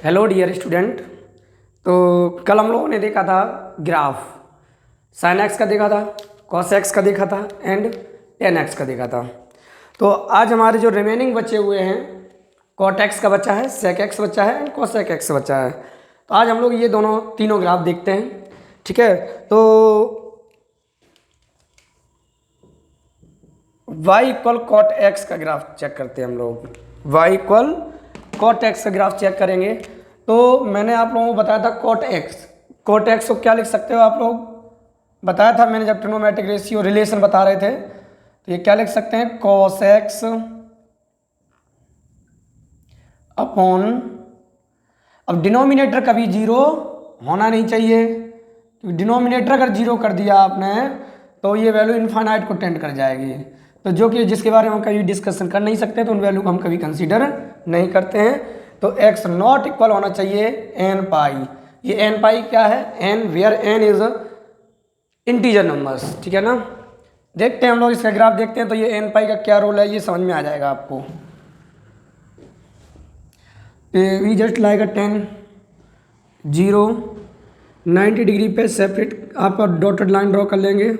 Hello dear student. तो कल हम लोगों ने देखा था ग्राफ, साइन एक्स का देखा था, कॉस एक्स का देखा था एंड टेन एक्स का देखा था। तो आज हमारे जो रिमेनिंग बचे हुए हैं, कॉट एक्स का बच्चा है, सेक एक्स बच्चा है एंड कॉसेक एक्स बच्चा है। तो आज हम लोग ये दोनों तीनों ग्राफ देखते हैं, ठीक है। तो y इक्वल कॉट एक्स का ग्राफ चेक करते हैं हम लोग। y इक्वल कॉट एक्स का ग्राफ चेक करेंगे। तो मैंने आप लोगों को बताया था कॉट एक्स को क्या लिख सकते हो आप लोग, बताया था मैंने जब ट्रिग्नोमेट्रिक रेशियो रिलेशन बता रहे थे। तो ये क्या लिख सकते हैं, कॉस एक्स अपॉन, अब डिनोमिनेटर कभी जीरो होना नहीं चाहिए, क्योंकि डिनोमिनेटर अगर जीरो कर दिया आपने तो ये वैल्यू इनफाइनाइट को टेंड कर जाएगी। तो जो कि जिसके बारे में हम कभी डिस्कशन कर नहीं सकते, तो उन वैल्यू को हम कभी कंसीडर नहीं करते हैं। तो x नॉट इक्वल होना चाहिए एन पाई। ये एन पाई क्या है, n where n is integer numbers, ठीक है ना। देखते हैं हम लोग इसका ग्राफ देखते हैं। तो ये एन पाई का क्या रोल है ये समझ में आ जाएगा आपको। We just like a 10 0 90 degree पे सेपरेट आप डॉटेड लाइन ड्रॉ कर लेंगे।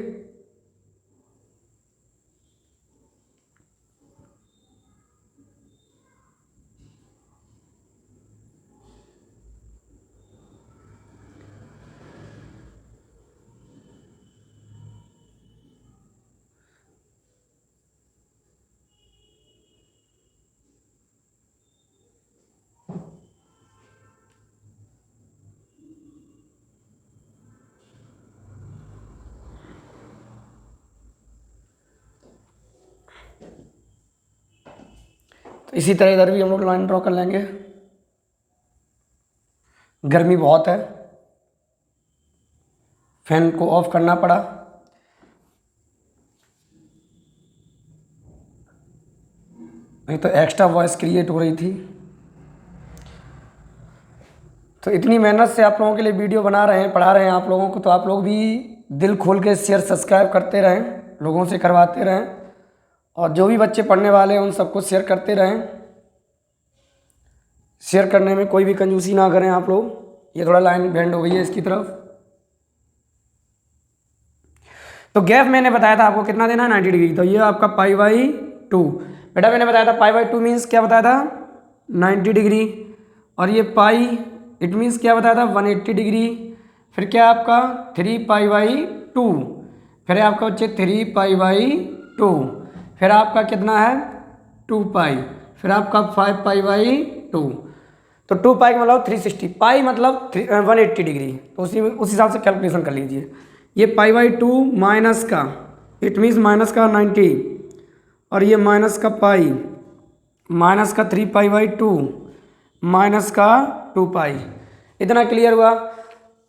तो इसी तरह इधर भी हम लोग लाइन ड्रॉ कर लेंगे। गर्मी बहुत है, फैन को ऑफ करना पड़ा। नहीं तो एक्स्ट्रा वॉइस क्रिएट हो रही थी। तो इतनी मेहनत से आप लोगों के लिए वीडियो बना रहे हैं, पढ़ा रहे हैं आप लोगों को, तो आप लोग भी दिल खोल के शेयर सब्सक्राइब करते रहें, लोगों से करवाते रहें, और जो भी बच्चे पढ़ने वाले हैं उन सबको शेयर करते रहें। शेयर करने में कोई भी कंजूसी ना करें आप लोग। ये थोड़ा लाइन बेंड हो गई है इसकी तरफ। तो गैप मैंने बताया था आपको कितना देना है, 90 डिग्री। तो ये आपका पाई बाई 2। बेटा मैंने बताया था पाई बाई 2 मीन्स क्या बताया था, 90 डिग्री। और ये पाई इट मीन्स क्या बताया था, 180 डिग्री। फिर क्या आपका 3 पाई बाई 2। फिर आपका बच्चे 3 पाई बाई 2। फिर आपका कितना है 2 पाई। फिर आपका 5 पाई बाई 2। तो 2 पाई का मतलब 360, पाई मतलब 180 डिग्री। तो उस हिसाब से कैलकुलेशन कर लीजिए। ये पाई बाई 2 माइनस का, इट मीन्स माइनस का 90, और ये माइनस का पाई, माइनस का 3 पाई बाई 2, माइनस का 2 पाई। इतना क्लियर हुआ।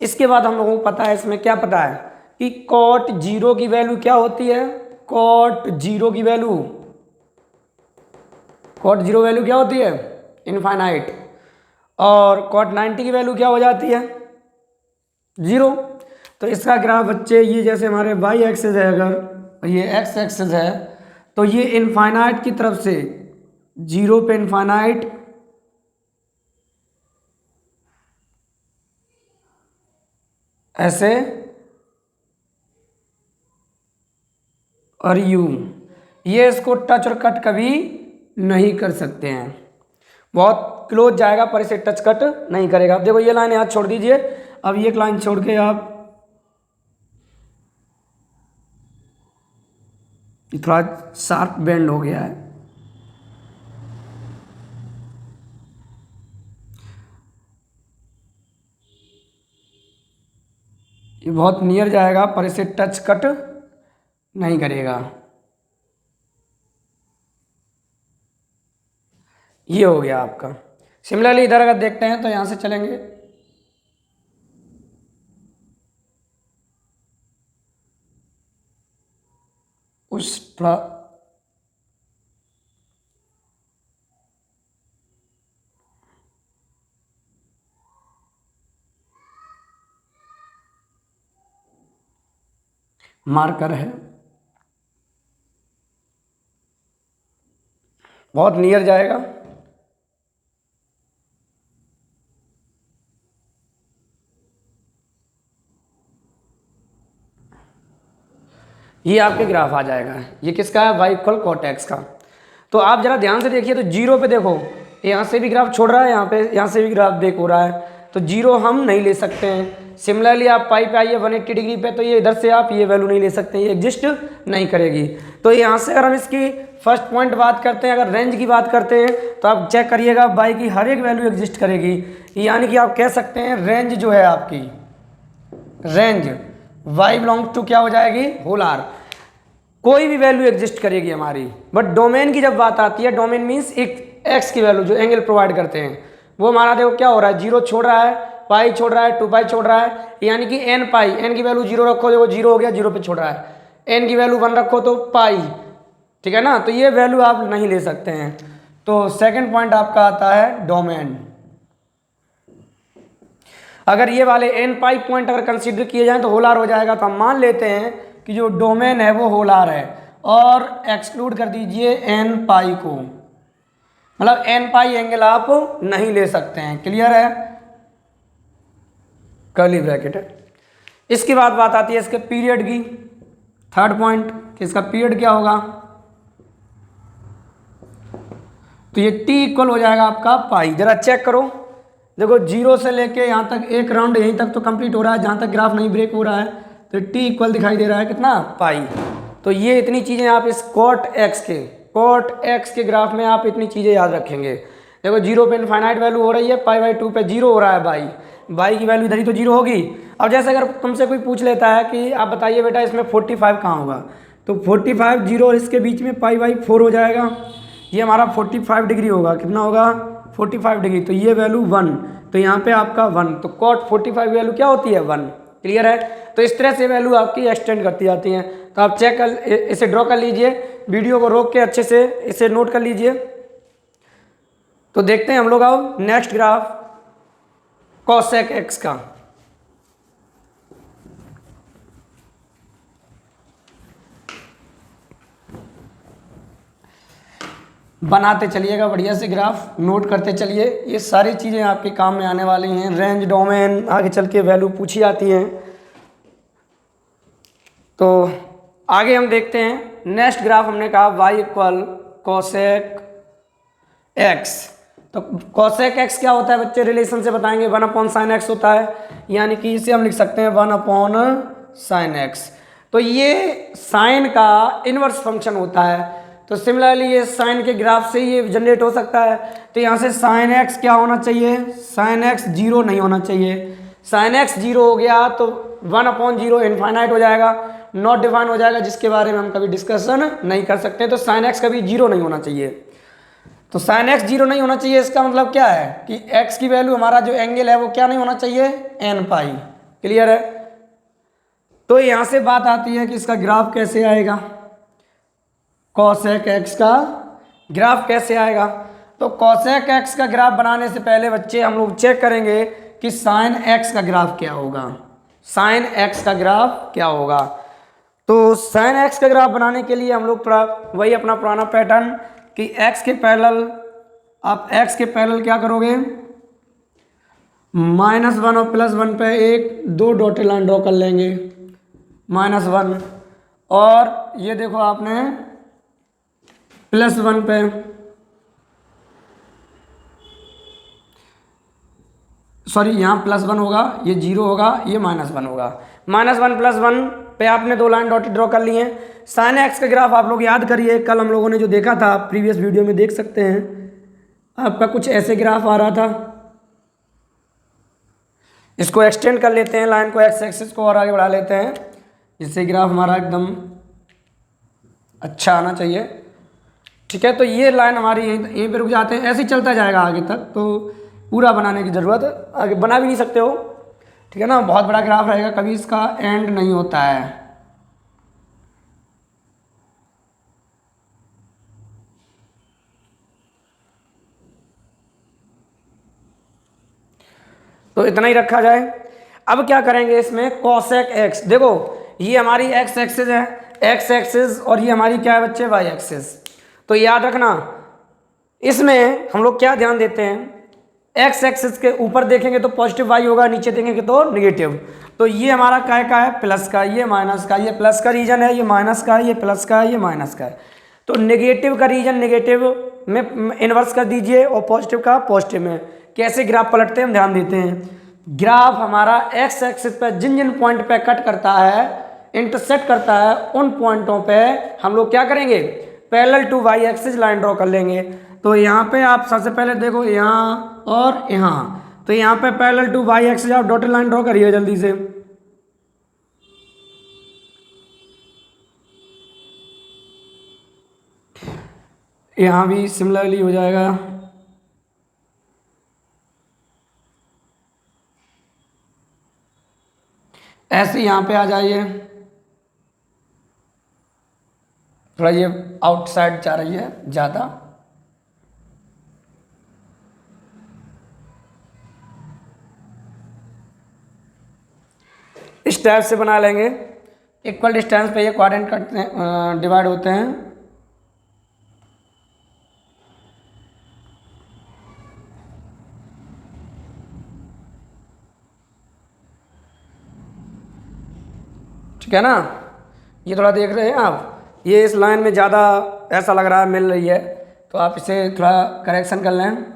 इसके बाद हम लोगों को पता है, इसमें क्या पता है कि कॉट जीरो की वैल्यू क्या होती है, कॉट जीरो की वैल्यू, कॉट जीरो वैल्यू क्या होती है, इनफाइनाइट। और कॉट 90 की वैल्यू क्या हो जाती है, जीरो। तो इसका ग्राफ बच्चे ये जैसे हमारे वाई एक्सिस है, अगर ये एक्स एक्सिस है, तो ये इनफाइनाइट की तरफ से जीरो पे इनफाइनाइट, ऐसे, और यू, ये इसको टच और कट कभी नहीं कर सकते हैं। बहुत क्लोज जाएगा पर इसे टच कट नहीं करेगा। अब देखो ये लाइन यहाँ छोड़ दीजिए। अब ये एक लाइन छोड़ के आप, थोड़ा शार्प बेंड हो गया है, ये बहुत नियर जाएगा पर इसे टच कट नहीं करेगा। ये हो गया आपका। सिमिलरली इधर अगर देखते हैं तो यहां से चलेंगे, उस थोड़ा मार्कर है, बहुत नियर जाएगा। ये आपके ग्राफ आ जाएगा। ये किसका है? y इक्वल cot x का। तो आप जरा ध्यान से देखिए, तो जीरो पे देखो, यहाँ से भी ग्राफ छोड़ रहा है, यहाँ से भी ग्राफ ब्रेक हो रहा है, तो जीरो हम नहीं ले सकते हैं। सिमिलरली आप पाई पे आइए 180 डिग्री पे, तो ये इधर से आप ये वैल्यू नहीं ले सकते, ये एग्जिस्ट नहीं करेगी। तो यहाँ से अगर हम इसकी फर्स्ट पॉइंट बात करते हैं, अगर रेंज की बात करते हैं, तो आप चेक करिएगा बाई की हर एक वैल्यू एग्जिस्ट करेगी। यानी कि आप कह सकते हैं रेंज जो है आपकी, रेंज y बिलोंग टू क्या हो जाएगी? Whole R. कोई भी वैल्यू एग्जिस्ट करेगी हमारी। बट डोमेन की जब बात आती है, डोमेन मीन्स एक एक्स की वैल्यू जो एंगल प्रोवाइड करते हैं, वो हमारा देखो क्या हो रहा है, जीरो छोड़ रहा है, पाई छोड़ रहा है, 2 पाई छोड़ रहा है, यानी कि एन पाई, एन की वैल्यू जीरो रखो, देखो जीरो हो गया, जीरो पे छोड़ रहा है, एन की वैल्यू 1 रखो तो पाई, ठीक है ना। तो ये वैल्यू आप नहीं ले सकते हैं। तो सेकंड पॉइंट आपका आता है डोमेन। अगर ये वाले एन पाई पॉइंट अगर कंसीडर किए जाएं तो होल आर हो जाएगा। तो हम मान लेते हैं कि जो डोमेन है वो होल आर है, और एक्सक्लूड कर दीजिए एन पाई को, मतलब एन पाई एंगल आप नहीं ले सकते हैं। क्लियर है? कर्ली ब्रैकेट है। इसके बाद बात आती है इसके पीरियड की। थर्ड पॉइंट कि इसका पीरियड क्या होगा, तो ये टी इक्वल हो जाएगा आपका पाई। जरा चेक करो, देखो जीरो से लेके यहाँ तक एक राउंड यहीं तक तो कंप्लीट हो रहा है, जहाँ तक ग्राफ नहीं ब्रेक हो रहा है, तो टी इक्वल दिखाई दे रहा है कितना? पाई। तो ये इतनी चीज़ें आप इस कॉट एक्स के ग्राफ में आप इतनी चीज़ें याद रखेंगे। देखो जीरो पे इनफाइनाइट वैल्यू हो रही है, पाई बाई 2 पे जीरो हो रहा है, बाई की वैल्यू इधर ही तो जीरो होगी। अब जैसे अगर तुमसे कोई पूछ लेता है कि आप बताइए बेटा इसमें 45 कहाँ होगा, तो 45 जीरो और इसके बीच में पाई बाई 4 हो जाएगा, ये हमारा 45 डिग्री होगा। कितना होगा? 45 डिग्री। तो ये वैल्यू 1, तो यहाँ पे आपका 1, तो कॉट 45 वैल्यू क्या होती है? 1। क्लियर है? तो इस तरह से वैल्यू आपकी एक्सटेंड करती जाती हैं। तो आप चेक कर, इसे ड्रॉ कर लीजिए, वीडियो को रोक के अच्छे से इसे नोट कर लीजिए। तो देखते हैं हम लोग अब नेक्स्ट ग्राफ कॉसेक एक्स का। बनाते चलिएगा बढ़िया से ग्राफ, नोट करते चलिए, ये सारी चीज़ें आपके काम में आने वाली हैं। रेंज, डोमेन, आगे चल के वैल्यू पूछी जाती हैं। तो आगे हम देखते हैं नेक्स्ट ग्राफ। हमने कहा y इक्वल कॉसेक एक्स। तो कॉसेक एक्स क्या होता है बच्चे? रिलेशन से बताएंगे, 1/sin x होता है, यानी कि इसे हम लिख सकते हैं 1/sin x। तो ये साइन का इनवर्स फंक्शन होता है। तो सिमिलरली ये साइन के ग्राफ से ये जनरेट हो सकता है। तो यहाँ से साइन एक्स क्या होना चाहिए? साइन एक्स जीरो नहीं होना चाहिए। साइन एक्स जीरो हो गया तो 1/0 इनफाइनाइट हो जाएगा, नॉट डिफाइन हो जाएगा, जिसके बारे में हम कभी डिस्कशन नहीं कर सकते। तो साइन एक्स कभी जीरो नहीं होना चाहिए। तो साइन एक्स जीरो नहीं होना चाहिए, इसका मतलब क्या है कि एक्स की वैल्यू, हमारा जो एंगल है वो क्या नहीं होना चाहिए? एन पाई। क्लियर है? तो यहाँ से बात आती है कि इसका ग्राफ कैसे आएगा, कॉसेक एक्स का ग्राफ कैसे आएगा। तो कॉसेक एक्स का ग्राफ बनाने से पहले बच्चे हम लोग चेक करेंगे कि साइन एक्स का ग्राफ क्या होगा। साइन एक्स का ग्राफ क्या होगा? तो साइन एक्स का ग्राफ बनाने के लिए हम लोग वही अपना पुराना पैटर्न कि एक्स के पैरेलल, आप एक्स के पैरेलल क्या करोगे? -1 और +1 पे एक दो डॉटेड लाइन ड्रॉ कर लेंगे, -1, और ये देखो आपने +1 पे, सॉरी यहाँ +1 होगा, ये 0 होगा, ये -1 होगा, -1 +1 पे आपने दो लाइन डॉटेड ड्रॉ कर लिए हैं। साइन एक्स का ग्राफ आप लोग याद करिए, कल हम लोगों ने जो देखा था प्रीवियस वीडियो में देख सकते हैं, आपका कुछ ऐसे ग्राफ आ रहा था। इसको एक्सटेंड कर लेते हैं, लाइन को, एक्स एक्सिस को और आगे बढ़ा लेते हैं, जिससे ग्राफ हमारा एकदम अच्छा आना चाहिए। ठीक है? तो ये लाइन हमारी यहीं पे रुक जाते हैं, ऐसे ही चलता जाएगा आगे तक, तो पूरा बनाने की ज़रूरत, आगे बना भी नहीं सकते हो। ठीक है ना? बहुत बड़ा ग्राफ रहेगा, कभी इसका एंड नहीं होता है। तो इतना ही रखा जाए। अब क्या करेंगे इसमें? कॉसेक एक्स, देखो ये हमारी एक्स एक्सिस है, एक्स एक्सिस, और ये हमारी क्या है बच्चे? Y axis. तो याद रखना, इसमें हम लोग क्या ध्यान देते हैं एक्स एक्सिस के ऊपर देखेंगे तो पॉजिटिव वाई होगा, नीचे देखेंगे तो निगेटिव। तो ये हमारा काय का है, प्लस का, ये माइनस का, ये प्लस का रीजन है, ये माइनस का है, ये प्लस का है, ये माइनस का है। तो नेगेटिव का रीजन नेगेटिव में इन्वर्स कर दीजिए और पॉजिटिव का पॉजिटिव में। कैसे ग्राफ पलटते हैं हम ध्यान देते हैं। ग्राफ हमारा एक्स एक्सिस पर जिन जिन पॉइंट पे कट करता है, इंटरसेक्ट करता है, उन पॉइंटों पे हम लोग क्या करेंगे, parallel to y axis line draw कर लेंगे। तो यहाँ पे आप सबसे पहले देखो, यहाँ और यहाँ, तो यहाँ पे पैरेलल टू वाई एक्सिस आप डॉटेड लाइन ड्रॉ करिए जल्दी से। यहाँ भी सिमिलरली हो जाएगा। ऐसे यहाँ पे आ जाइए, थोड़ा ये आउटसाइड जा रही है ज़्यादा। इस टाइप से बना लेंगे। इक्वल डिस्टेंस पे ये क्वाड्रेंट कटते हैं, डिवाइड होते हैं। ठीक है ना, ये थोड़ा देख रहे हैं आप, ये इस लाइन में ज़्यादा ऐसा लग रहा है मिल रही है, तो आप इसे थोड़ा करेक्शन कर लें।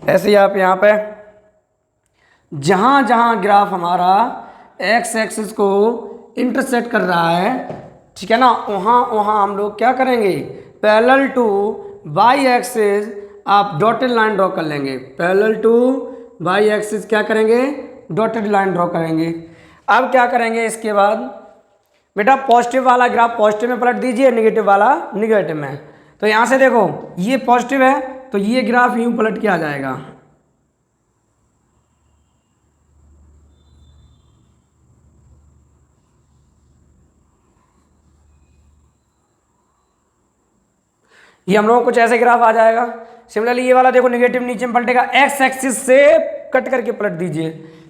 ऐसे ही आप यहाँ पे जहाँ जहाँ ग्राफ हमारा एक्स एक्सिस को इंटरसेक्ट कर रहा है, ठीक है ना, वहाँ वहाँ हम लोग क्या करेंगे, पैरेलल टू वाई एक्सिस आप डॉटेड लाइन ड्रॉ कर लेंगे। पैरेलल टू वाई एक्सिस क्या करेंगे, डॉटेड लाइन ड्रॉ करेंगे। अब क्या करेंगे इसके बाद, बेटा पॉजिटिव वाला ग्राफ पॉजिटिव में पलट दीजिए, नेगेटिव वाला नेगेटिव में। तो यहाँ से देखो ये पॉजिटिव है तो ये ग्राफ यूं पलट के आ जाएगा। ये हम लोगों को कुछ ऐसे ग्राफ आ जाएगा। सिमिलरली ये वाला देखो नेगेटिव नीचे में पलटेगा, एक्स एक्सिस से कट करके पलट दीजिए,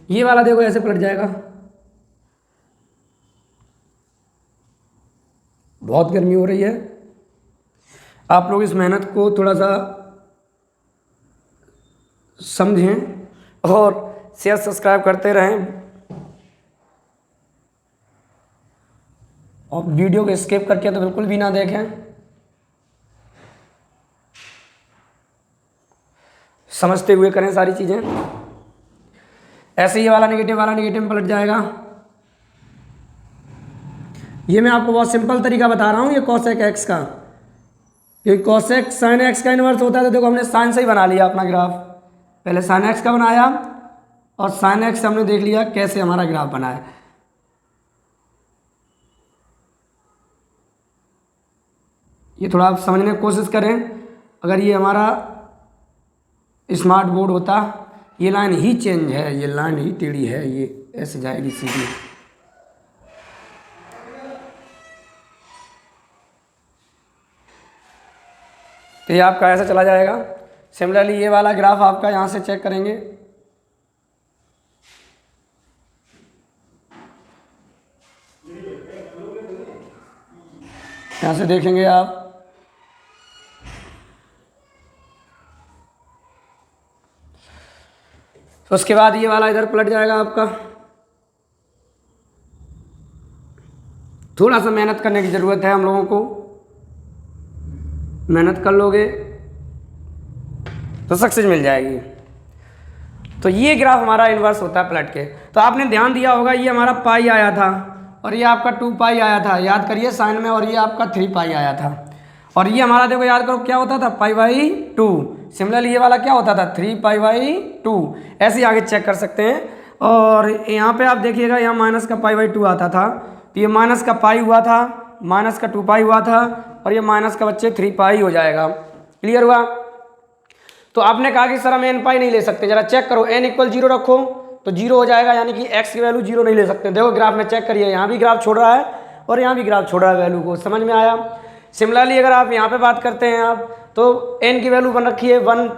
ये वाला देखो ऐसे पलट जाएगा। बहुत गर्मी हो रही है, आप लोग इस मेहनत को थोड़ा सा समझें और शेयर सब्सक्राइब करते रहें और वीडियो को स्किप करके तो बिल्कुल भी ना देखें, समझते हुए करें सारी चीज़ें। ऐसे ही वाला नेगेटिव में पलट जाएगा। ये मैं आपको बहुत सिंपल तरीका बता रहा हूँ, ये कॉसेक एक्स का, ये कॉसेक साइन एक्स का इन्वर्स होता है। तो देखो हमने साइन से ही बना लिया अपना ग्राफ, पहले साइन एक्स का बनाया और साइन एक्स से हमने देख लिया कैसे हमारा ग्राफ बना है। ये थोड़ा आप समझने की कोशिश करें। अगर ये हमारा स्मार्ट बोर्ड होता, ये लाइन ही चेंज है, ये लाइन ही टेढ़ी है, ये ऐसे जाएगी सीधी। तो ये आपका ऐसा चला जाएगा। सिमिलरली ये वाला ग्राफ आपका यहाँ से चेक करेंगे, यहाँ से देखेंगे आप, तो उसके बाद ये वाला इधर पलट जाएगा आपका। थोड़ा सा मेहनत करने की ज़रूरत है हम लोगों को, मेहनत कर लोगे तो सक्सेस मिल जाएगी। तो ये ग्राफ हमारा इन्वर्स होता है पलट के। तो आपने ध्यान दिया होगा ये हमारा पाई आया था और ये आपका 2 पाई आया था, याद करिए साइन में, और ये आपका 3 पाई आया था। और ये हमारा देखो याद करो क्या होता था, π/2। सिमिलरली ये वाला क्या होता था, 3 π/2। ऐसे ही आगे चेक कर सकते हैं। और यहाँ पे आप देखिएगा यहाँ माइनस का π/2 आता था, तो ये माइनस का पाई हुआ था, माइनस का 2 पाई हुआ था, और ये माइनस का बच्चे 3 पाई हो जाएगा। क्लियर हुआ। तो आपने कहा कि सर हम n पाई नहीं ले सकते, जरा चेक करो, n = 0 रखो तो 0 हो जाएगा, यानी कि x की वैल्यू 0 नहीं ले सकते। देखो ग्राफ में चेक करिए, यहाँ भी ग्राफ छोड़ रहा है और यहाँ भी ग्राफ छोड़ रहा है वैल्यू को, समझ में आया। सिमिलरली अगर आप यहाँ पे बात करते हैं आप, तो n की वैल्यू बन रखी है 1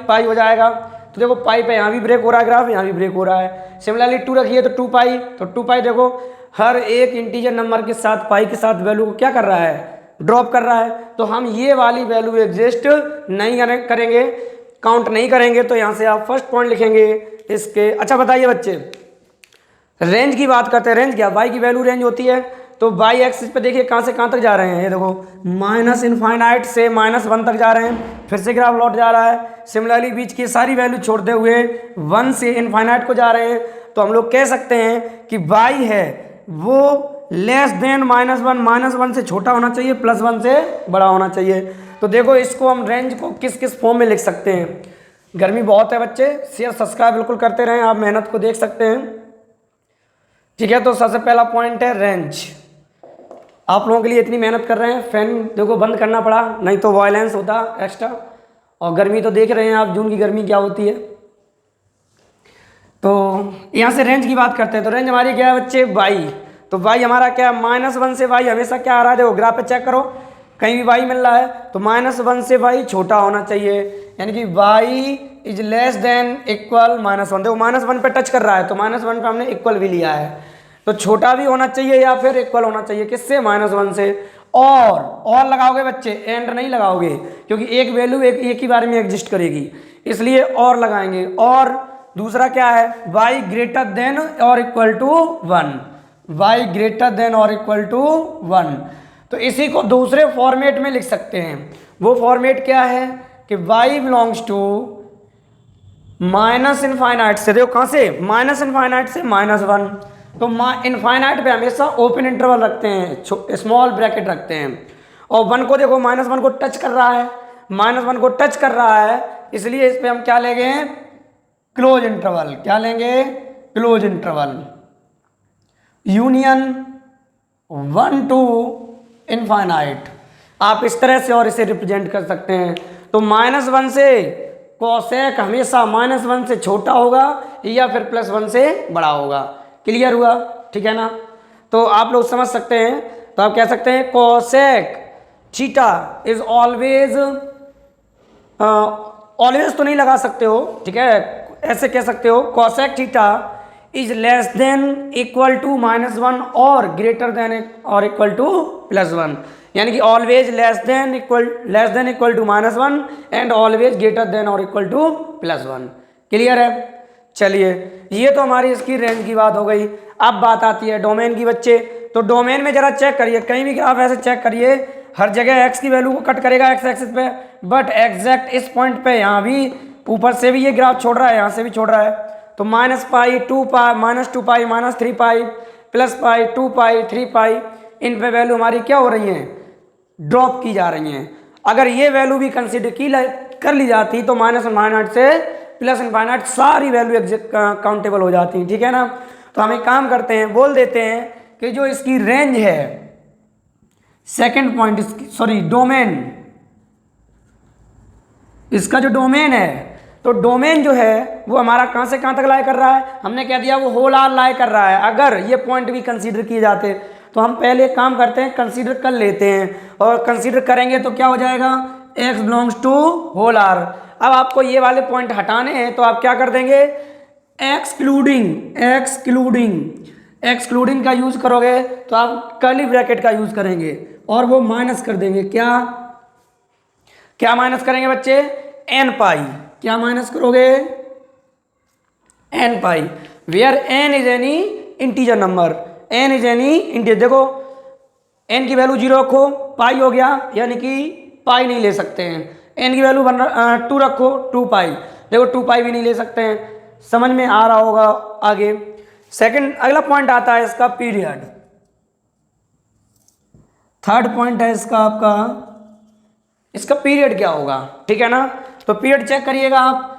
पाई हो जाएगा। तो देखो पाई पे यहाँ भी ब्रेक हो रहा है ग्राफ, यहाँ भी ब्रेक हो रहा है। सिमिलरली 2 रखिए तो 2 पाई, तो 2 पाई देखो हर एक इंटीजर नंबर के साथ पाई के साथ वैल्यू को क्या कर रहा है, ड्रॉप कर रहा है, तो हम ये वाली वैल्यू एग्जिस्ट नहीं करेंगे, काउंट नहीं करेंगे। तो यहाँ से आप फर्स्ट पॉइंट लिखेंगे इसके। अच्छा बताइए बच्चे, रेंज की बात करते हैं। रेंज क्या, वाई की वैल्यू रेंज होती है। तो वाई एक्सिस पे देखिए कहाँ से कहाँ तक जा रहे हैं, ये देखो माइनस इनफाइनाइट से -1 तक जा रहे हैं, फिर से ग्राफ लौट जा रहा है। सिमिलरली बीच की सारी वैल्यू छोड़ते हुए 1 से इनफाइनाइट को जा रहे हैं। तो हम लोग कह सकते हैं कि वाई है वो लेस देन -1, -1 से छोटा होना चाहिए, +1 से बड़ा होना चाहिए। तो देखो इसको हम रेंज को किस किस फॉर्म में लिख सकते हैं। गर्मी बहुत है बच्चे, शेयर सब्सक्राइब बिल्कुल करते रहें, आप मेहनत को देख सकते हैं। ठीक है, तो सबसे पहला पॉइंट है रेंज। आप लोगों के लिए इतनी मेहनत कर रहे हैं, फैन देखो बंद करना पड़ा, नहीं तो वायलेंस होता एक्स्ट्रा। और गर्मी तो देख रहे हैं आप, जून की गर्मी क्या होती है। तो यहाँ से रेंज की बात करते हैं। तो रेंज हमारी क्या है बच्चे, वाई। तो वाई हमारा क्या है, -1 से वाई हमेशा क्या आ रहा है, देखो ग्राफ पे चेक करो, कहीं भी वाई मिल रहा है तो -1 से वाई छोटा होना चाहिए, यानी कि y is less than equal -1। देखो -1 पे टच कर रहा है तो -1 पे हमने इक्वल भी लिया है, तो छोटा भी होना चाहिए या फिर इक्वल होना चाहिए, किससे, -1 से। और लगाओगे बच्चे, एंड नहीं लगाओगे, क्योंकि एक वैल्यू एक ही बार में एग्जिस्ट करेगी, इसलिए और लगाएंगे। और दूसरा क्या है, y ग्रेटर देन और equal to 1, y greater than और इक्वल टू 1। तो इसी को दूसरे फॉर्मेट में लिख सकते हैं। वो फॉर्मेट क्या है कि y belongs to minus infinite से, देखो कहाँ से, माइनस इनफाइनाइट से -1। तो इनफाइनाइट पे हमेशा ओपन इंटरवल रखते हैं, स्मॉल ब्रैकेट रखते हैं। और 1 को देखो -1 को टच कर रहा है, -1 को टच कर रहा है, इसलिए इस पे हम क्या लेंगे, क्लोज इंटरवल। क्या लेंगे, close interval, union 1 to infinite. आप इस तरह से और इसे रिप्रेजेंट कर सकते हैं। तो -1 से कोसेक हमेशा -1 से छोटा होगा या फिर +1 से बड़ा होगा। क्लियर हुआ, ठीक है ना। तो आप लोग समझ सकते हैं। तो आप कह सकते हैं cosec theta is always, always तो नहीं लगा सकते हो, ठीक है, ऐसे कह सकते हो cosec theta is less than equal to -1 और ग्रेटर देन और इक्वल टू +1, यानी कि always less than equal to -1 and always greater than और इक्वल टू +1। क्लियर है। चलिए, ये तो हमारी इसकी रेंज की बात हो गई। अब बात आती है डोमेन की बच्चे। तो डोमेन में जरा चेक करिए, कहीं भी ग्राफ ऐसे चेक करिए, हर जगह x की वैल्यू को कट करेगा x एक्सिस पे, बट एग्जैक्ट इस पॉइंट पे यहाँ भी ऊपर से भी ये ग्राफ छोड़ रहा है, यहाँ से भी छोड़ रहा है। तो -π, 2π, -2π, -3π, +π, 2π, 3π, इन पे वैल्यू हमारी क्या हो रही हैं, ड्रॉप की जा रही हैं। अगर ये वैल्यू भी कंसिडर कर ली जाती तो -∞ से +∞ सारी वैल्यू काउंटेबल हो जाती, ठीक है ना। तो हम एक काम करते हैं, बोल देते हैं कि जो इसकी रेंज है, सेकंड पॉइंट इसकी, सॉरी डोमेन, इसका जो डोमेन है, तो डोमेन जो है वो हमारा कहाँ से कहाँ तक लाई कर रहा है, हमने कह दिया वो होल आर लाई कर रहा है। अगर ये पॉइंट भी कंसीडर किए जाते तो हम पहले एक काम करते हैं, कंसीडर कर लेते हैं, और कंसीडर करेंगे तो क्या हो जाएगा, x belongs to whole R. अब आपको ये वाले पॉइंट हटाने हैं तो आप क्या कर देंगे, एक्सक्लूडिंग का यूज करोगे तो आप कर्ली ब्रैकेट का यूज करेंगे और वो माइनस कर देंगे। क्या माइनस करेंगे बच्चे, n π। क्या माइनस करोगे, n π, where n is any integer number, n is any integer. देखो n की वैल्यू 0 रखो, पाई हो गया, यानी कि पाई नहीं ले सकते हैं। n की वैल्यू 2 रखो, 2π, देखो 2π भी नहीं ले सकते हैं। समझ में आ रहा होगा आगे। सेकंड, अगला पॉइंट आता है इसका पीरियड। थर्ड पॉइंट है इसका आपका, इसका पीरियड क्या होगा, ठीक है ना। तो पीरियड चेक करिएगा आप।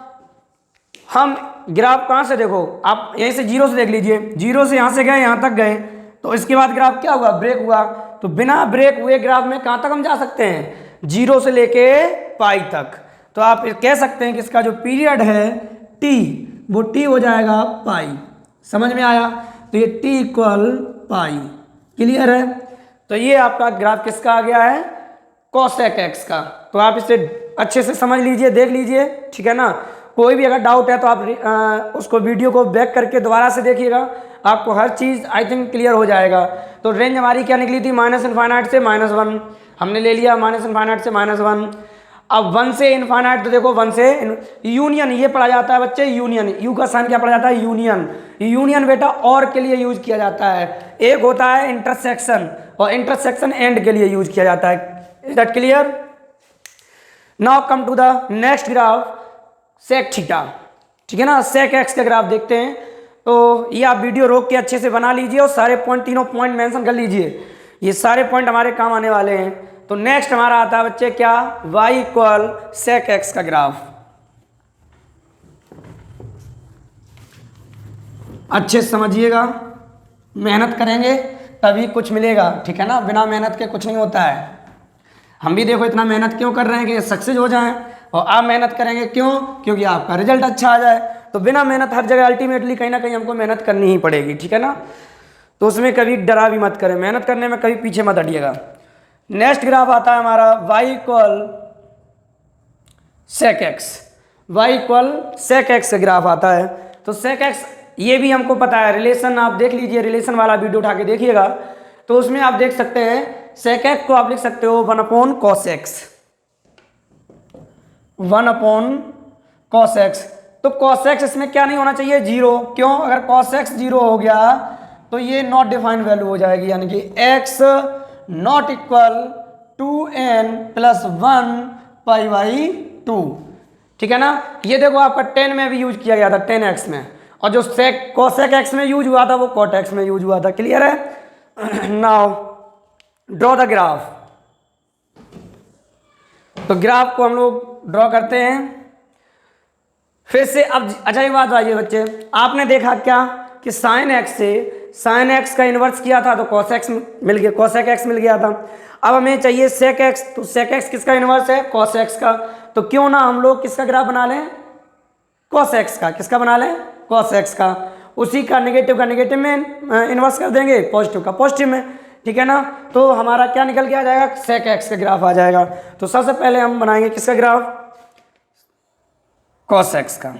हम ग्राफ कहाँ से, देखो आप यहीं से 0 से देख लीजिए, 0 से यहाँ से गए, यहाँ तक गए, तो इसके बाद ग्राफ क्या हुआ, ब्रेक हुआ। तो बिना ब्रेक हुए ग्राफ में कहाँ तक हम जा सकते हैं, 0 से लेके पाई तक। तो आप कह सकते हैं कि इसका जो पीरियड है t, वो t हो जाएगा पाई। समझ में आया। तो ये t इक्वल पाई। क्लियर है। तो ये आपका ग्राफ किसका आ गया है, कोसेक एक्स का। तो आप इसे अच्छे से समझ लीजिए, देख लीजिए, ठीक है ना। कोई भी अगर डाउट है तो आप उसको वीडियो को बैक करके दोबारा से देखिएगा, आपको हर चीज़ आई थिंक क्लियर हो जाएगा। तो रेंज हमारी क्या निकली थी, -∞ से -1। हमने ले लिया माइनस इनफाइनाइट से -1। अब 1 से इनफाइनाइट, तो देखो 1 से यूनियन ये पढ़ा जाता है बच्चे, यूनियन, यू का साइन क्या पढ़ा जाता है, यूनियन। यूनियन बेटा और के लिए यूज किया जाता है, एक होता है इंटरसेक्शन, और इंटरसेक्शन एंड के लिए यूज किया जाता है। Is that clear? Now come to the next graph, sec theta, ठीक है ना। सेक एक्स का ग्राफ देखते हैं। तो ये आप वीडियो रोक के अच्छे से बना लीजिए और सारे पॉइंट, तीनों पॉइंट मेंशन कर लीजिए, ये सारे पॉइंट हमारे काम आने वाले हैं। तो नेक्स्ट हमारा आता है बच्चे क्या, y इक्वल सेक एक्स का ग्राफ। अच्छे से समझिएगा, मेहनत करेंगे तभी कुछ मिलेगा, ठीक है ना, बिना मेहनत के कुछ नहीं होता है। हम भी देखो इतना मेहनत क्यों कर रहे हैं कि सक्सेस हो जाएं, और आप मेहनत करेंगे क्यों, क्योंकि आपका रिजल्ट अच्छा आ जाए। तो बिना मेहनत हर जगह अल्टीमेटली कहीं ना कहीं हमको मेहनत करनी ही पड़ेगी, ठीक है ना। तो उसमें कभी डरा भी मत करें, मेहनत करने में कभी पीछे मत हटिएगा। नेक्स्ट ग्राफ आता है हमारा y equal sec x, y equal sec x का ग्राफ आता है। तो सेक एक्स ये भी हमको पता है, रिलेशन आप देख लीजिए, रिलेशन वाला वीडियो उठा के देखिएगा, तो उसमें आप देख सकते हैं सेक एक्स को आप लिख सकते हो 1 cos x, 1 cos x। तो cos x इसमें क्या नहीं होना चाहिए, 0, क्यों, अगर cos x 0 हो गया तो ये नॉट डिफाइंड वैल्यू हो जाएगी, यानी कि x नॉट इक्वल 2n+1 π/2, ठीक है ना। ये देखो आपका 10 में भी यूज किया गया था, 10x में, और जो सेक कोसेक x में यूज हुआ था वो कॉट x में यूज हुआ था। क्लियर है? Now draw the graph. तो ग्राफ को हम लोग ड्रॉ करते हैं फिर से। अब अच्छा एक बात आइए बच्चे, आपने देखा क्या कि साइन एक्स से साइन एक्स का इन्वर्स किया था तो कॉस एक्स मिल गया, कॉसेक एक्स मिल गया था। अब हमें चाहिए सेक एक्स, तो सेक एक्स किसका इन्वर्स है, कॉस एक्स का। तो क्यों ना हम लोग किसका ग्राफ बना लें, कॉस एक्स का। किसका बना लें, कॉस एक्स का। उसी का नेगेटिव में इन्वर्स कर देंगे, पॉजिटिव का पॉजिटिव में, ठीक है ना। तो हमारा क्या निकल के आ जाएगा, सेक एक्स का ग्राफ आ जाएगा। तो सबसे पहले हम बनाएंगे किसका ग्राफ, कॉस एक्स का।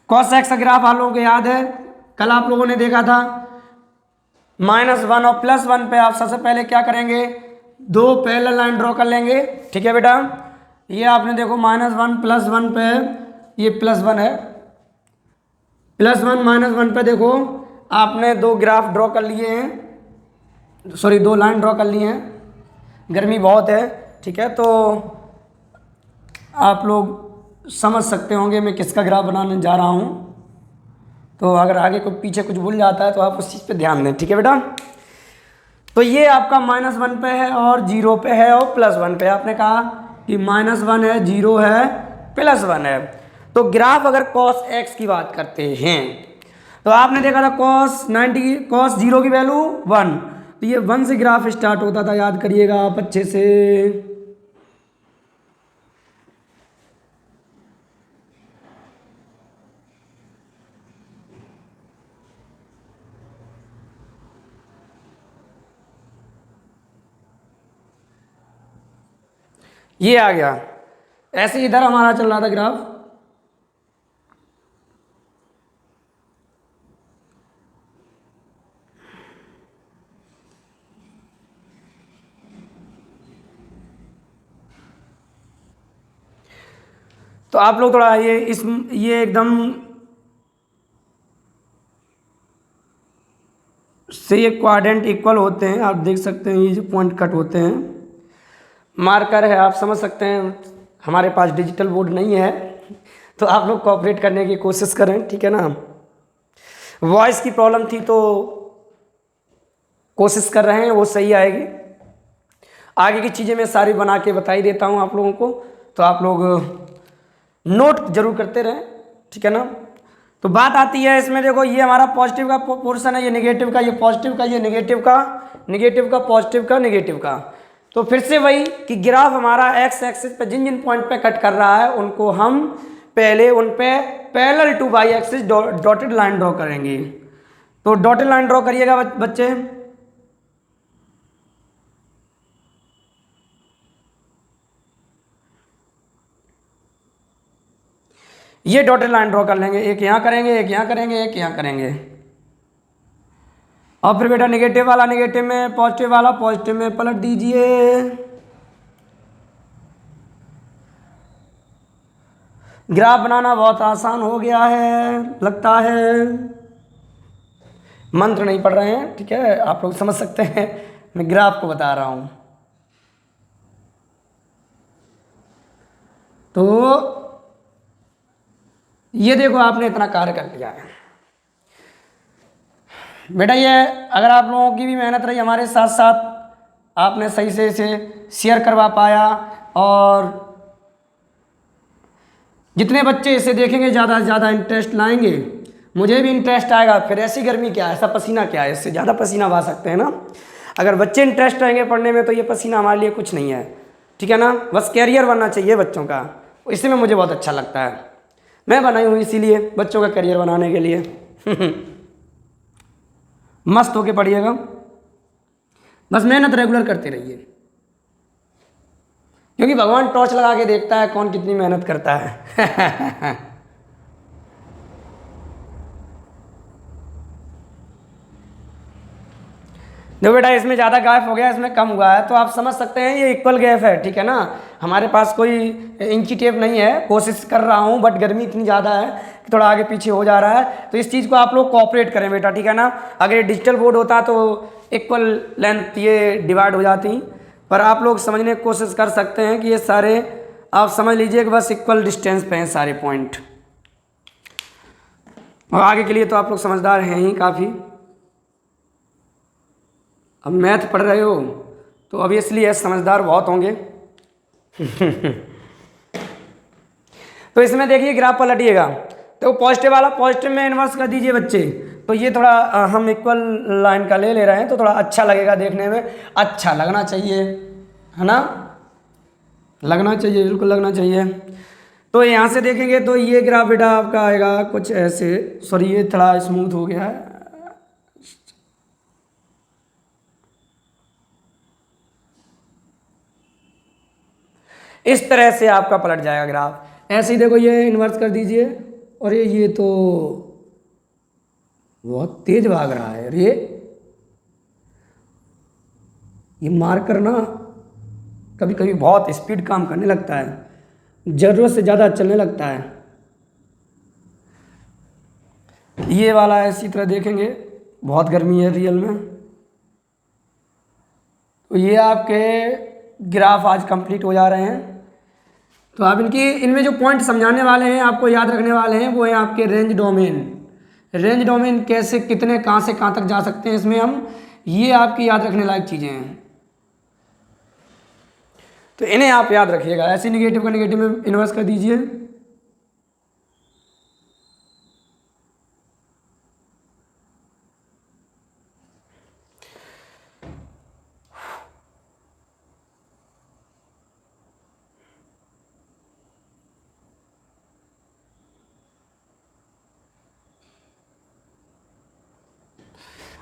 कॉस एक्स का ग्राफ आप लोगों को याद है, कल आप लोगों ने देखा था -1 और +1 पे आप सबसे पहले क्या करेंगे, दो पैरेलल लाइन ड्रॉ कर लेंगे, ठीक है बेटा। ये आपने देखो -1 +1 पे, ये +1 है, +1 -1 पे देखो आपने दो ग्राफ ड्रॉ कर लिए हैं, सॉरी 2 लाइन ड्रॉ कर लिए हैं। गर्मी बहुत है, ठीक है, तो आप लोग समझ सकते होंगे मैं किसका ग्राफ बनाने जा रहा हूँ। तो अगर आगे को पीछे कुछ भूल जाता है तो आप उस चीज़ पे ध्यान दें, ठीक है बेटा। तो ये आपका -1 पे है और 0 पे है और +1 पे। आपने कहा कि -1 है, 0 है, +1 है। तो ग्राफ अगर cos x की बात करते हैं तो आपने देखा था cos 0 की वैल्यू 1, तो ये 1 से ग्राफ स्टार्ट होता था, याद करिएगा आप अच्छे से। ये आ गया, ऐसे इधर हमारा चल रहा था ग्राफ। तो आप लोग थोड़ा ये एकदम से ये क्वाड्रेंट इक्वल होते हैं, आप देख सकते हैं ये जो पॉइंट कट होते हैं, मार्कर है, आप समझ सकते हैं। हमारे पास डिजिटल बोर्ड नहीं है तो आप लोग कोऑपरेट करने की कोशिश करें, ठीक है ना। वॉइस की प्रॉब्लम थी तो कोशिश कर रहे हैं वो सही आएगी। आगे की चीज़ें मैं सारी बना के बता ही देता हूँ आप लोगों को, तो आप लोग नोट जरूर करते रहें, ठीक है ना। तो बात आती है इसमें, देखो ये हमारा पॉजिटिव का पोर्शन है, ये नेगेटिव का, ये पॉजिटिव का, ये नेगेटिव का, नेगेटिव का, पॉजिटिव का, नेगेटिव का। तो फिर से वही कि ग्राफ हमारा एक्स एक्सिस पे जिन जिन पॉइंट पे कट कर रहा है उनको हम पहले उन पे parallel to y axis dotted line draw करेंगे। तो डॉटेड लाइन ड्रॉ करिएगा बच्चे। ये डॉटेड लाइन ड्रॉ कर लेंगे, एक यहाँ करेंगे, एक यहाँ करेंगे, एक यहाँ करेंगे। और फिर बेटा नेगेटिव वाला नेगेटिव में, पॉजिटिव वाला पॉजिटिव में पलट दीजिए। ग्राफ बनाना बहुत आसान हो गया है लगता है। मंत्र नहीं पढ़ रहे हैं, ठीक है, आप लोग समझ सकते हैं, मैं ग्राफ को बता रहा हूं। तो ये देखो आपने इतना कार्य कर लिया है बेटा। ये अगर आप लोगों की भी मेहनत रही हमारे साथ साथ, आपने सही से इसे शेयर करवा पाया, और जितने बच्चे इसे देखेंगे ज़्यादा से ज़्यादा इंटरेस्ट लाएंगे, मुझे भी इंटरेस्ट आएगा। फिर ऐसी गर्मी क्या है, ऐसा पसीना क्या है, इससे ज़्यादा पसीना बहा सकते हैं ना। अगर बच्चे इंटरेस्ट रहेंगे पढ़ने में तो ये पसीना हमारे लिए कुछ नहीं है, ठीक है ना। बस कैरियर बनना चाहिए बच्चों का, इसमें मुझे बहुत अच्छा लगता है। मैं बनाई हूँ इसीलिए, बच्चों का करियर बनाने के लिए। मस्त होके पढ़िएगा, बस मेहनत रेगुलर करते रहिए, क्योंकि भगवान टॉर्च लगा के देखता है कौन कितनी मेहनत करता है। देखो बेटा इसमें ज़्यादा गैप हो गया, इसमें कम हुआ है, तो आप समझ सकते हैं ये इक्वल गैप है, ठीक है ना। हमारे पास कोई इंची टेप नहीं है, कोशिश कर रहा हूँ, बट गर्मी इतनी ज़्यादा है कि थोड़ा आगे पीछे हो जा रहा है। तो इस चीज़ को आप लोग कोऑपरेट करें बेटा, ठीक है ना। अगर ये डिजिटल बोर्ड होता तो इक्वल लेंथ ये डिवाइड हो जाती, पर आप लोग समझने की कोशिश कर सकते हैं कि ये सारे आप समझ लीजिए कि बस इक्वल डिस्टेंस पे हैं सारे पॉइंट। और आगे के लिए तो आप लोग समझदार हैं ही काफ़ी। अब मैथ पढ़ रहे हो तो ऑब्वियसली समझदार बहुत होंगे। तो इसमें देखिए ग्राफ पलटिएगा, तो पॉजिटिव वाला पॉजिटिव में इन्वर्स कर दीजिए बच्चे। तो ये थोड़ा हम इक्वल लाइन का ले रहे हैं तो थोड़ा अच्छा लगेगा देखने में, अच्छा लगना चाहिए, है ना, लगना चाहिए, बिल्कुल लगना चाहिए। तो यहाँ से देखेंगे तो ये ग्राफ बेटा आपका आएगा कुछ ऐसे, सॉरी ये थोड़ा स्मूथ हो गया है, इस तरह से आपका पलट जाएगा ग्राफ। ऐसे ही देखो ये इन्वर्स कर दीजिए, और ये तो बहुत तेज भाग रहा है, और ये मार्कर ना कभी कभी बहुत स्पीड काम करने लगता है, ज़रूरत से ज़्यादा चलने लगता है। ये वाला इसी तरह देखेंगे, बहुत गर्मी है रियल में। तो ये आपके ग्राफ आज कंप्लीट हो जा रहे हैं। तो आप इनमें जो पॉइंट समझाने वाले हैं, आपको याद रखने वाले हैं, वो है आपके रेंज डोमेन। रेंज डोमेन कैसे, कितने, कहाँ से कहाँ तक जा सकते हैं इसमें हम, ये आपकी याद रखने लायक चीज़ें हैं। तो इन्हें आप याद रखिएगा। ऐसे निगेटिव का निगेटिव में इन्वर्स कर दीजिए।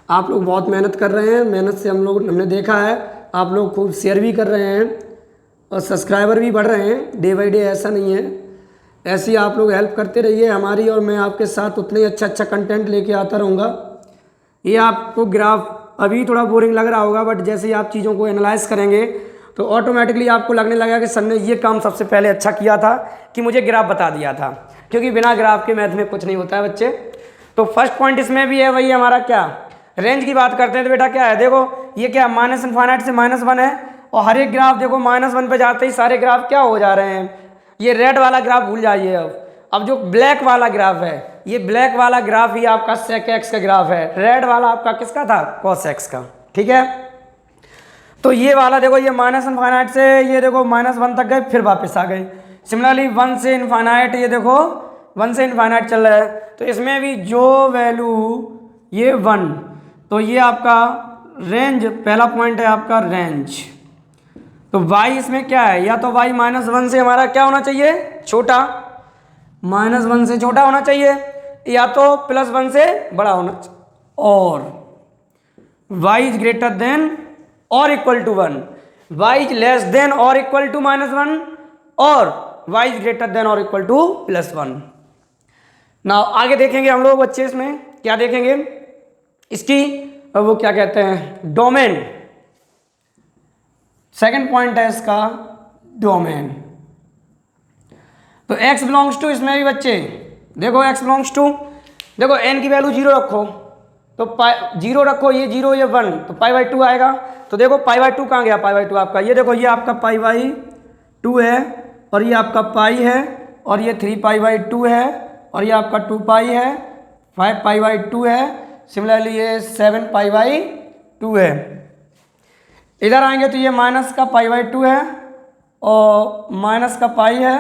आप लोग बहुत मेहनत कर रहे हैं, मेहनत से हमने देखा है, आप लोग खूब शेयर भी कर रहे हैं और सब्सक्राइबर भी बढ़ रहे हैं डे बाई डे, ऐसा नहीं है। ऐसे ही आप लोग हेल्प करते रहिए हमारी, और मैं आपके साथ उतने ही अच्छा कंटेंट लेके आता रहूँगा। ये आपको ग्राफ अभी थोड़ा बोरिंग लग रहा होगा, बट जैसे ही आप चीज़ों को एनालाइज करेंगे तो ऑटोमेटिकली आपको लगने लगा कि सर ने ये काम सबसे पहले अच्छा किया था कि मुझे ग्राफ बता दिया था, क्योंकि बिना ग्राफ के मैथ में कुछ नहीं होता है बच्चे। तो फर्स्ट पॉइंट इसमें भी है, वही हमारा क्या, रेंज की बात करते हैं। तो बेटा क्या है, देखो ये क्या माइनस इनफाइनाइट से -1 है, और हर एक ग्राफ देखो -1 पे जाते ही सारे ग्राफ क्या हो जा रहे हैं। ये रेड वाला ग्राफ भूल जाइए। अब जो ब्लैक वाला ग्राफ है, ये ब्लैक वाला ग्राफ ही आपका सेक एक्स का ग्राफ है, रेड वाला आपका किसका था, कॉस एक्स का, ठीक है। तो ये वाला देखो, ये माइनस इनफाइनाइट से ये देखो -1 तक गए, फिर वापस आ गए। सिमिलरली 1 से इनफाइनाइट, ये देखो 1 से इनफाइनाइट चल रहा है, तो इसमें भी जो वैल्यू ये 1, तो ये आपका रेंज, पहला पॉइंट है आपका रेंज। तो y इसमें क्या है, या तो y -1 से हमारा क्या होना चाहिए, छोटा, -1 से छोटा होना चाहिए, या तो +1 से बड़ा होना चाहिए, और y इज ग्रेटर देन और equal to 1, y is less than और इक्वल टू -1, और y इज ग्रेटर देन और इक्वल टू +1। ना आगे देखेंगे हम लोग बच्चे, इसमें क्या देखेंगे, इसकी वो क्या कहते हैं, डोमेन। सेकंड पॉइंट है इसका डोमेन। तो x बिलोंग्स टू, इसमें भी बच्चे देखो x बिलोंग्स टू, देखो n की वैल्यू 0 रखो, तो 0 रखो, ये 0 ये 1, तो π/2 आएगा। तो देखो π/2 कहाँ गया, π/2 आपका, ये देखो ये आपका π/2 है, और ये आपका पाई है, और ये 3π/2 है, और ये आपका 2π है, 5π/2 है, सिमिलरली ये 7π/2 है। इधर आएंगे तो ये माइनस का π/2 है, और माइनस का पाई है,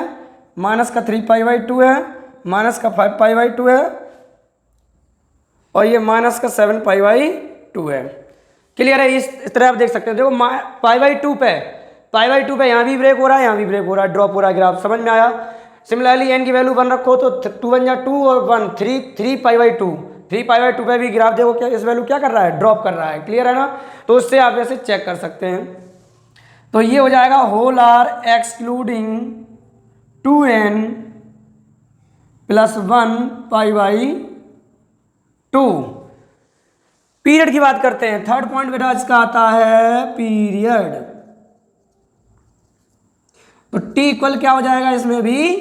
माइनस का 3π/2 है, माइनस का 5π/2 है, और ये माइनस का 7π/2 है। क्लियर है? इस तरह आप देख सकते हैं। देखो π/2 पे यहाँ भी ब्रेक हो रहा है, यहाँ भी ब्रेक हो रहा है, ड्रॉप हो रहा है ग्राफ, समझ में आया? सिमिलरली n की वैल्यू 1 रखो तो 2 1 जा 2 और 1 3π/2, 3π/2 पे भी ग्राफ देखो क्या इस वैल्यू क्या कर रहा है, ड्रॉप कर रहा है। क्लियर है ना? तो उससे आप ऐसे चेक कर सकते हैं। तो ये हो जाएगा whole are excluding 2n + 1π/2। Period की बात करते हैं। थर्ड पॉइंट बेटा इसका आता है पीरियड। तो t इक्वल क्या हो जाएगा, इसमें भी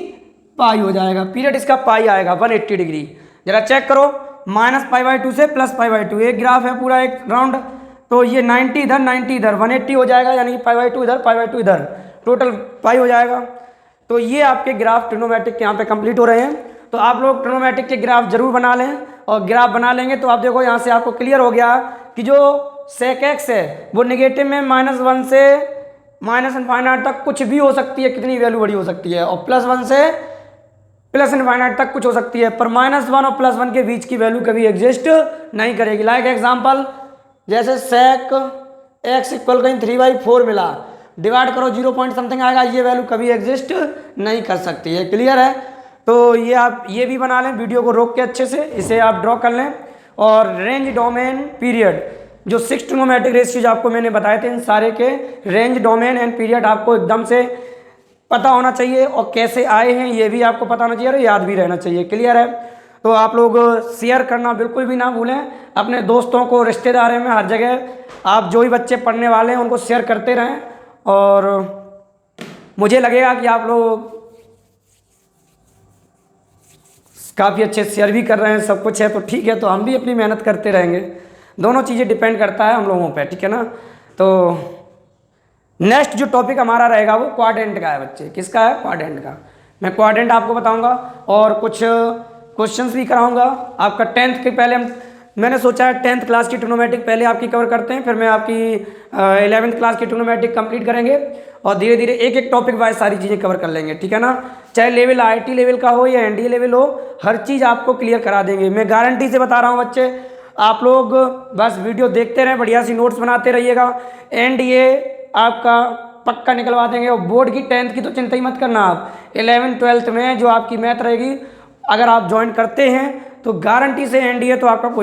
पाई हो जाएगा। पीरियड इसका पाई आएगा 180 डिग्री। जरा चेक करो, -π/2 से +π/2, एक ग्राफ है पूरा एक राउंड, तो ये 90 इधर 90 इधर 180 हो जाएगा, यानी कि π/2 इधर π/2 इधर, टोटल पाई हो जाएगा। तो ये आपके ग्राफ ट्रिग्नोमेट्रिक के यहाँ पे कंप्लीट हो रहे हैं। तो आप लोग ट्रिग्नोमेट्रिक के ग्राफ जरूर बना लें, और ग्राफ बना लेंगे तो आप देखो यहाँ से आपको क्लियर हो गया कि जो sec x है वो नेगेटिव में -1 से -∞ तक कुछ भी हो सकती है, कितनी वैल्यू बड़ी हो सकती है, और +1 से +∞ तक कुछ हो सकती है, पर -1 और +1 के बीच की वैल्यू कभी एग्जिस्ट नहीं करेगी। लाइक एग्जांपल, जैसे sec x इक्वल कहीं 3/4 मिला, डिवाइड करो 0 पॉइंट समथिंग आएगा, ये वैल्यू कभी एग्जिस्ट नहीं कर सकती है। क्लियर है? तो ये आप ये भी बना लें, वीडियो को रोक के अच्छे से इसे आप ड्रॉ कर लें। और रेंज, डोमेन, पीरियड, जो 6 ट्रिग्नोमेट्रिक रेशियोज आपको मैंने बताए थे, इन सारे के रेंज, डोमेन एंड पीरियड आपको एकदम से पता होना चाहिए, और कैसे आए हैं ये भी आपको पता होना चाहिए, और याद भी रहना चाहिए। क्लियर है? तो आप लोग शेयर करना बिल्कुल भी ना भूलें अपने दोस्तों को, रिश्तेदारों में, हर जगह आप जो भी बच्चे पढ़ने वाले हैं उनको शेयर करते रहें। और मुझे लगेगा कि आप लोग काफ़ी अच्छे शेयर भी कर रहे हैं, सब कुछ है तो ठीक है, तो हम भी अपनी मेहनत करते रहेंगे। दोनों चीज़ें डिपेंड करता है हम लोगों पे, ठीक है ना? तो नेक्स्ट जो टॉपिक हमारा रहेगा वो क्वाड्रेंट का है बच्चे। किसका है? क्वाड्रेंट का। मैं क्वाड्रेंट आपको बताऊंगा और कुछ क्वेश्चंस भी कराऊंगा। आपका 10th के पहले मैंने सोचा है 10th क्लास की ट्रिग्नोमेट्रिक पहले आपकी कवर करते हैं, फिर मैं आपकी 11th क्लास की ट्रिग्नोमेट्रिक कंप्लीट करेंगे, और धीरे धीरे एक एक टॉपिक वाइज सारी चीज़ें कवर कर लेंगे, ठीक है ना? चाहे लेवल IIT लेवल का हो या NDA लेवल हो, हर चीज़ आपको क्लियर करा देंगे। मैं गारंटी से बता रहा हूँ बच्चे, आप लोग बस वीडियो देखते रहें, बढ़िया सी नोट्स बनाते रहिएगा। NDA आपका पक्का निकलवा देंगे, और बोर्ड की 10th की तो चिंता ही मत करना आप। 11th 12th में जो आपकी मैथ रहेगी, अगर आप ज्वाइन करते हैं तो गारंटी से NDA तो आपका